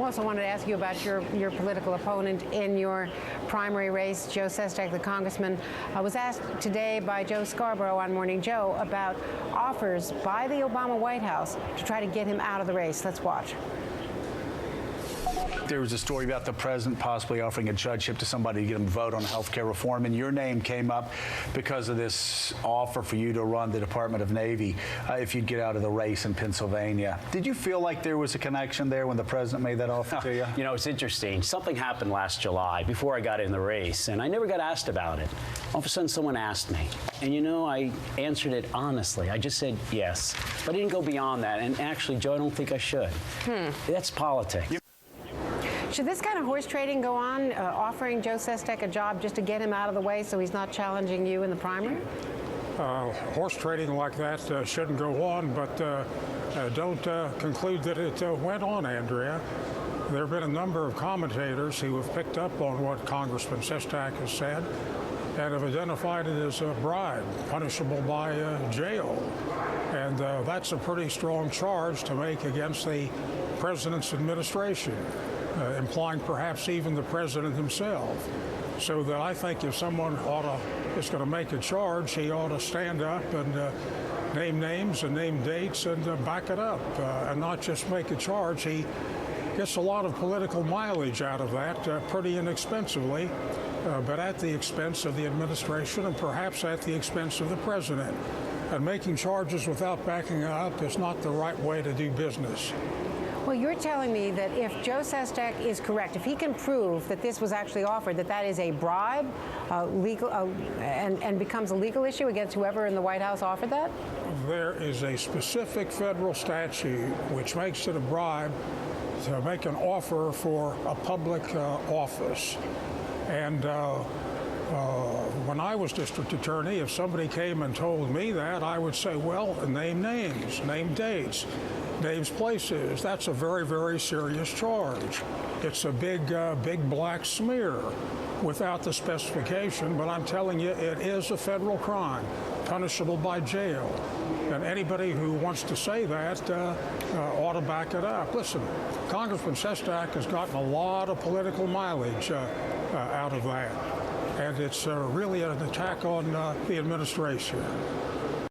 also wanted to ask you about your political opponent in your primary race. Joe Sestak, the congressman, was asked today by Joe Scarborough on Morning Joe about offers by the Obama White House to try to get him out of the race. Let's watch. There was a story about the president possibly offering a judgeship to somebody to get him to vote on health care reform, and your name came up because of this offer for you to run the Department of Navy if you'd get out of the race in Pennsylvania. Did you feel like there was a connection there when the president made that offer to you? You know, it's interesting. Something happened last July before I got in the race, and I never got asked about it. All of a sudden, someone asked me, and you know, I answered it honestly. I just said yes, but I didn't go beyond that, and actually, Joe, I don't think I should. That's politics. Should this kind of horse trading go on, offering Joe Sestak a job just to get him out of the way so he's not challenging you in the primary? Horse trading like that shouldn't go on, but don't conclude that it went on, Andrea. There have been a number of commentators who have picked up on what Congressman Sestak has said and have identified it as a bribe, punishable by jail. And that's a pretty strong charge to make against the president's administration. Implying perhaps even the president himself. So that I think if someone is going to make a charge, he ought to stand up and name names and name dates and back it up and not just make a charge. He gets a lot of political mileage out of that pretty inexpensively, but at the expense of the administration and perhaps at the expense of the president. And making charges without backing it up is not the right way to do business. Well, you're telling me that if Joe Sestak is correct, if he can prove that this was actually offered, that is a bribe, and becomes a legal issue against whoever in the White House offered that? There is a specific federal statute which makes it a bribe to make an offer for a public office. And when I was district attorney, if somebody came and told me that, I would say, well, name names, name dates, names places. That's a very, very serious charge. It's a big black smear without the specification, but I'm telling you, it is a federal crime, punishable by jail. And anybody who wants to say that ought to back it up. Listen, Congressman Sestak has gotten a lot of political mileage out of that. And it's really an attack on the administration.